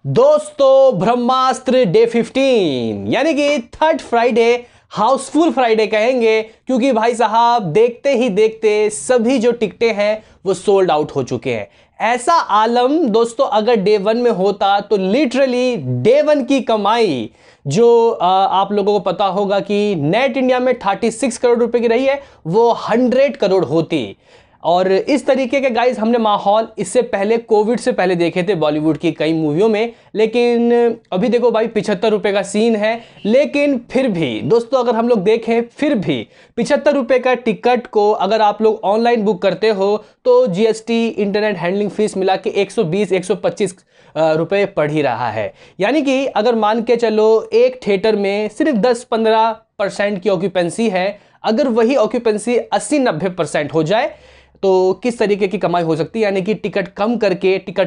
दोस्तों ब्रह्मास्त्र डे 15 यानी कि थर्ड फ्राइडे हाउसफुल फ्राइडे कहेंगे, क्योंकि भाई साहब देखते ही देखते सभी जो टिकटें हैं वो सोल्ड आउट हो चुके हैं। ऐसा आलम दोस्तों अगर डे वन में होता तो लिटरली डे वन की कमाई जो आप लोगों को पता होगा कि नेट इंडिया में 36 करोड़ रुपए की रही है, वो 100 करोड़ होती। और इस तरीके के गाइस हमने माहौल इससे पहले कोविड से पहले देखे थे बॉलीवुड की कई मूवियों में, लेकिन अभी देखो भाई 75 रुपए का सीन है। लेकिन फिर भी दोस्तों अगर हम लोग देखें फिर भी 75 रुपए का टिकट को अगर आप लोग ऑनलाइन बुक करते हो तो जीएसटी इंटरनेट हैंडलिंग फीस मिला के 120-125 रुपए पड़ ही रहा है। यानी कि अगर मान के चलो एक थिएटर में सिर्फ 10-15% की ऑक्यूपेंसी है, अगर वही ऑक्यूपेंसी 80-90% हो जाए तो किस तरीके की कमाई हो सकती है। यानी कि टिकट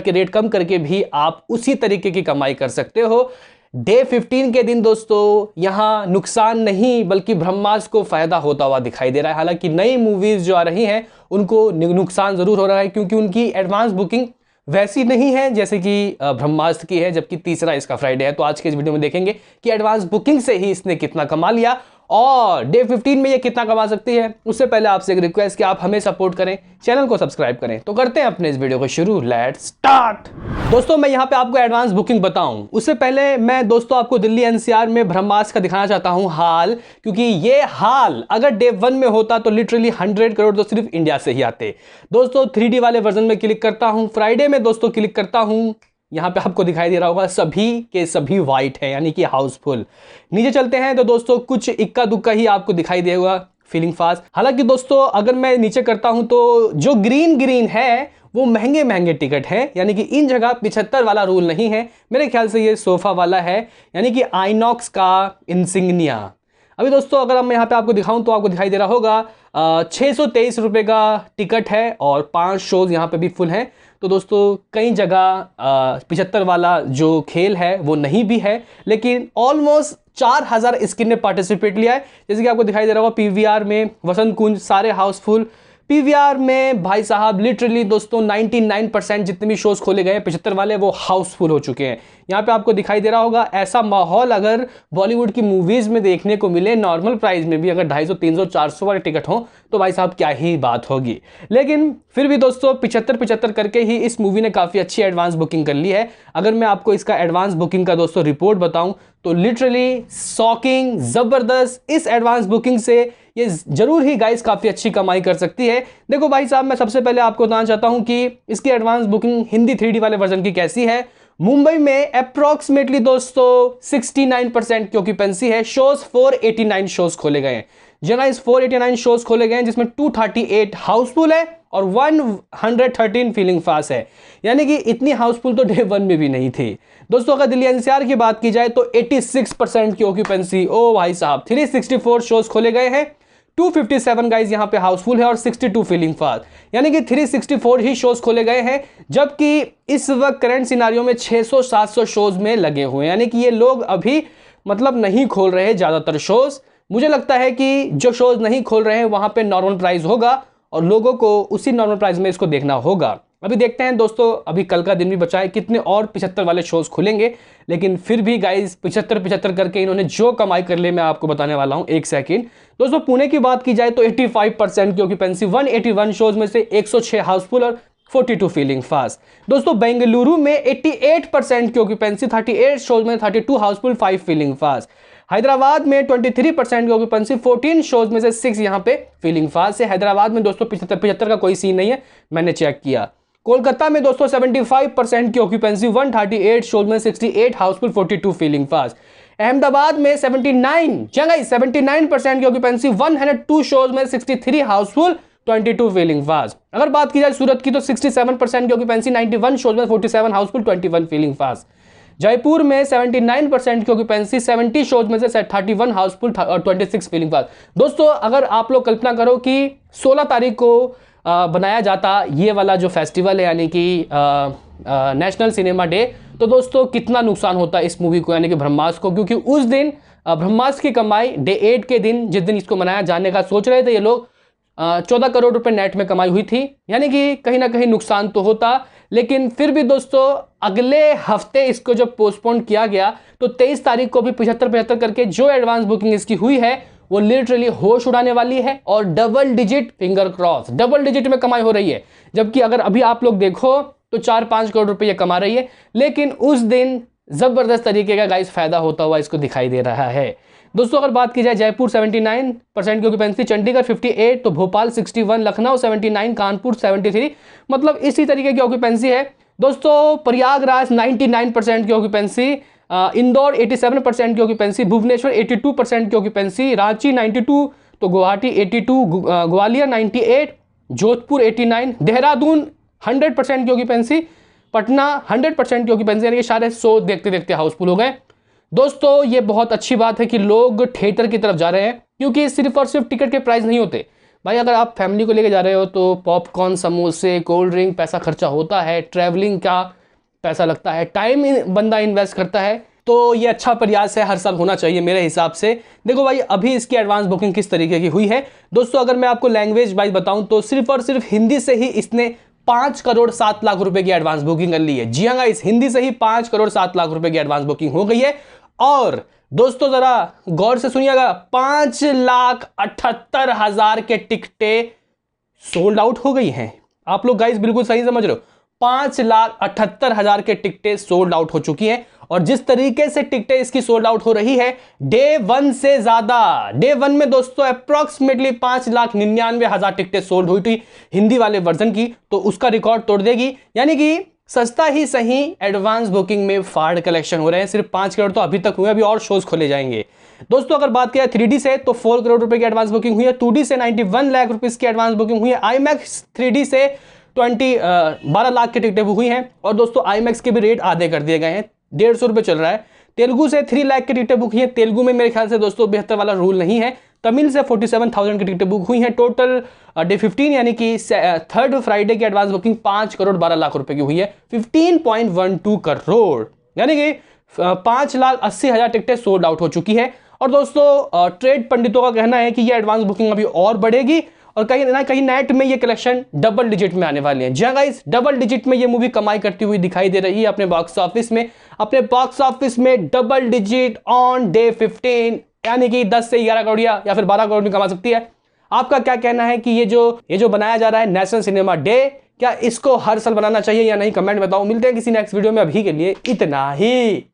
के रेट कम करके भी आप उसी तरीके की कमाई कर सकते हो। डे 15 के दिन दोस्तों यहां नुकसान नहीं बल्कि ब्रह्मास्त्र को फायदा होता हुआ दिखाई दे रहा है। हालांकि नई मूवीज जो आ रही हैं उनको नुकसान जरूर हो रहा है, क्योंकि उनकी एडवांस बुकिंग वैसी नहीं है जैसे कि ब्रह्मास्त्र की है, जबकि तीसरा इसका फ्राइडे है। तो आज के इस वीडियो में देखेंगे कि एडवांस बुकिंग से ही इसने कितना कमा लिया और डे 15 में ये कितना कमा सकती है। उससे पहले आपसे एक रिक्वेस्ट कि आप हमें सपोर्ट करें, चैनल को सब्सक्राइब करें। तो करते हैं अपने इस वीडियो को शुरू, लेट्स स्टार्ट। दोस्तों मैं यहां पे आपको एडवांस बुकिंग बताऊं उससे पहले मैं दोस्तों आपको दिल्ली एनसीआर में ब्रह्मास्त्र का दिखाना चाहता हूं हाल, क्योंकि ये हाल अगर डे 1 में होता तो लिटरली 100 करोड़ तो सिर्फ इंडिया से ही आते। दोस्तों 3D वाले वर्जन में क्लिक करता हूं, फ्राइडे में दोस्तों क्लिक करता हूं, यहां पे आपको दिखाई दे रहा होगा सभी के सभी वाइट है यानी कि हाउसफुल। नीचे चलते हैं तो दोस्तों कुछ इक्का दुक्का ही आपको दिखाई देगा फीलिंग फास्ट। हालांकि दोस्तों अगर मैं नीचे करता हूं तो जो ग्रीन है वो महंगे महंगे टिकट है, यानी कि इन जगह 75 वाला रूल नहीं है। मेरे ख्याल से ये सोफा वाला है, यानी कि आइनॉक्स का इंसिग्निया। अभी दोस्तों अगर मैं यहाँ पे आपको दिखाऊं तो आपको दिखाई दे रहा होगा 623 रुपए का टिकट है और 5 शोज यहाँ पे भी फुल हैं। तो दोस्तों कई जगह 75 वाला जो खेल है वो नहीं भी है, लेकिन ऑलमोस्ट 4000 स्क्रीन ने पार्टिसिपेट लिया है। जैसे कि आपको दिखाई दे रहा होगा पीवीआर में वसंत कुंज सारे हाउसफुल। पीवीआर में भाई साहब लिटरली दोस्तों 99% जितने भी शोज खोले गए 75 वाले वो हाउसफुल हो चुके हैं। यहाँ पे आपको दिखाई दे रहा होगा ऐसा माहौल अगर बॉलीवुड की मूवीज में देखने को मिले नॉर्मल प्राइस में भी, अगर 250, 300, 400 वाले टिकट हो तो भाई साहब क्या ही बात होगी। लेकिन फिर भी दोस्तों 75 करके ही इस मूवी ने काफी अच्छी एडवांस बुकिंग कर ली है। अगर मैं आपको इसका एडवांस बुकिंग का दोस्तों रिपोर्ट बताऊं तो लिटरली शॉकिंग जबरदस्त, इस एडवांस बुकिंग से ये जरूर ही गाइस काफी अच्छी कमाई कर सकती है। देखो भाई साहब मैं सबसे पहले आपको बताना चाहता हूं कि इसकी एडवांस बुकिंग हिंदी 3D वाले वर्जन की कैसी है। मुंबई में अप्रोक्सीमेटली दोस्तों 69% की ऑक्यूपेंसी है। शोज 489 शोज खोले गए हैं। जगह इस 489 शोज खोले गए हैं जिसमें 238 हाउसफुल है और 113 फीलिंग फास्ट है, यानी कि इतनी हाउसफुल तो डे 1 में भी नहीं थी। दोस्तों अगर दिल्ली एनसीआर की बात की जाए तो 86% की ऑक्यूपेंसी, ओ भाई साहब 364 शोज खोले गए हैं, 257 गाइज यहां पे हाउसफुल है और 62 फीलिंग फास्ट, यानी कि 364 ही शोज खोले गए हैं। जबकि इस वक्त करंट सिनारियो में 600-700 शोज में लगे हुए हैं, यानी कि ये लोग अभी मतलब नहीं खोल रहे हैं ज्यादातर शोज। मुझे लगता है कि जो शोज नहीं खोल रहे हैं वहां पे नॉर्मल प्राइस होगा और लोगों को उसी नॉर्मल प्राइस में इसको देखना होगा। अभी देखते हैं दोस्तों, अभी कल का दिन भी बचा है, कितने और 75 वाले शोज खुलेंगे। लेकिन फिर भी गाइज 75 करके इन्होंने जो कमाई कर ले मैं आपको बताने वाला हूं एक सेकंड। दोस्तों पुणे की बात की जाए तो 85% की ऑक्यूपेंसी, 181 शोज में से 106 हाउसफुल और 42 फीलिंग फास्ट। दोस्तों बेंगलुरु में 88% की ऑक्यूपेंसी, 38 शोज में 32 हाउसफुल, 5 फीलिंग फास्ट। हैदराबाद में 23% की ऑक्यूपेंसी, 14 शोज में से 6 यहां पे फीलिंग फास्ट है। हैदराबाद में दोस्तों 75 का कोई सीन नहीं है, मैंने चेक किया। कोलकाता में दोस्तों 75% की ऑक्यूपेंसी, 138 शोज में 68 हाउसफुल, 42 फीलिंग फास्ट। अहमदाबाद में 79% की ऑक्यूपेंसी, 102 शोज में 63 हाउसफुल, 22 फीलिंग फास्ट। अगर बात की जाए सूरत की तो 67% की ऑक्यूपेंसी, 91 शोज में 47 हाउसफुल, 21 फीलिंग फास्ट। जयपुर में 79% की ऑक्यूपेंसी, 70 शोज में से 31 हाउसफुल और 26 फीलिंग फास्ट। दोस्तों अगर आप लोग कल्पना करो कि 16 तारीख को बनाया जाता ये वाला जो फेस्टिवल है यानी कि नेशनल सिनेमा डे, तो दोस्तों कितना नुकसान होता है इस मूवी को यानी कि ब्रह्मास्त्र को, क्योंकि उस दिन ब्रह्मास्त्र की कमाई डे 8 के दिन जिस दिन इसको मनाया जाने का सोच रहे थे ये लोग 14 करोड़ रुपए नेट में कमाई हुई थी, यानी कि कहीं ना कहीं नुकसान तो होता। लेकिन फिर भी दोस्तों अगले हफ्ते इसको जब पोस्टपोन किया गया तो 23 तारीख को भी 75 करके जो एडवांस बुकिंग इसकी हुई है वो लिटरली होश उड़ाने वाली है और double digit, finger cross, double digit में कमाई हो रही है। जबकि अगर अभी आप लोग देखो तो 4-5 करोड़ रुपए ये कमा रही है, लेकिन उस दिन जबरदस्त तरीके का गाइस फायदा होता हुआ इसको दिखाई दे रहा है। दोस्तों अगर बात की जाए जयपुर 79% की ऑक्यूपेंसी, चंडीगढ़ 58, तो भोपाल 61, लखनऊ 79, कानपुर 73, मतलब इसी तरीके की ऑक्यूपेंसी है। दोस्तों प्रयागराज 99% की ऑक्यूपेंसी, इंदौर 87% की ऑक्यूपेंसी, भुवनेश्वर 82% की ऑक्यूपेंसी, रांची 92, तो गुवाहाटी 82, ग्वालियर 98, जोधपुर 89, देहरादून 100% की ऑक्यूपेंसी, पटना 100% की ऑक्यूपेंसी, यानी कि सारे 100 देखते देखते हाउसफुल हो गए। दोस्तों ये बहुत अच्छी बात है कि लोग थिएटर की तरफ जा रहे हैं, क्योंकि सिर्फ और सिर्फ टिकट के प्राइस नहीं होते भाई। अगर आप फैमिली को लेके जा रहे हो तो पॉपकॉर्न, समोसे, कोल्ड ड्रिंक, पैसा खर्चा होता है, ट्रैवलिंग का पैसा लगता है, टाइम बंदा इन्वेस्ट करता है। तो ये अच्छा प्रयास है, हर साल होना चाहिए मेरे हिसाब से। देखो भाई अभी इसकी एडवांस बुकिंग किस तरीके की हुई है दोस्तों, अगर मैं आपको लैंग्वेज वाइज बताऊं तो सिर्फ और सिर्फ हिंदी से ही इसने 5 करोड़ 7 लाख रुपए की एडवांस बुकिंग कर ली है। जी हाँ गाइस, हिंदी से ही 5 करोड़ 7 लाख रुपए की एडवांस बुकिंग हो गई है। और दोस्तों जरा गौर से सुनिएगा, 5,78,000 के टिकटें सोल्ड आउट हो गई हैं। आप लोग गाइस बिल्कुल सही समझ रहे हो, 5,78,000 के टिकटें सोल्ड आउट हो चुकी हैं। और जिस तरीके से टिकटें इसकी सोल्ड आउट हो रही है डे 1 से ज्यादा, डे 1 में दोस्तों अप्रॉक्सीमेटली 5,99,000 टिकटें सोल्ड हुई थी हिंदी वाले वर्जन की, तो उसका रिकॉर्ड तोड़ देगी। यानी कि सस्ता ही सही एडवांस बुकिंग में फाड़ कलेक्शन हो रहे हैं। सिर्फ 5 करोड़ तो अभी तक हुए, अभी और शोज खोले जाएंगे। दोस्तों अगर बात किया 3D से तो 4 करोड़ रुपए की एडवांस बुकिंग हुई है, 2D से 91 लाख रुपीस की एडवांस बुकिंग हुई है, IMAX 3D से 12 लाख की टिकटें बुक हुई हैं। और दोस्तों IMAX के भी रेट आधे कर दिए गए हैं, 150 रुपए चल रहा है। तेलुगु से 3 लाख की टिकटें बुक हुई हैं, तेलुगु में मेरे ख्याल से दोस्तों 72 वाला रूल नहीं है। तमिल से 47,000 की टिकटें बुक हुई हैं। टोटल डे 15 यानी कि थर्ड फ्राइडे की एडवांस बुकिंग 5 करोड़ 12 लाख रुपए की हुई है, 15.12 करोड़, यानी कि 5,80,000 टिकटें सोल्ड आउट हो चुकी है। और दोस्तों ट्रेड पंडितों का कहना है कि यह एडवांस बुकिंग अभी और बढ़ेगी और कहीं ना कहीं नेट में ये कलेक्शन डबल डिजिट में आने वाली है। जी हाँ गाइस, डबल डिजिट में ये मूवी कमाई करती हुई दिखाई दे रही है अपने बॉक्स ऑफिस में। अपने बॉक्स ऑफिस में डबल डिजिट ऑन डे 15, यानी कि 10 से 11 करोड़ या फिर 12 करोड़ भी कमा सकती है। आपका क्या कहना है कि ये जो बनाया जा रहा है नेशनल सिनेमा डे, क्या इसको हर साल बनाना चाहिए या नहीं, कमेंट बताओ। मिलते हैं किसी नेक्स्ट वीडियो में, अभी के लिए इतना ही।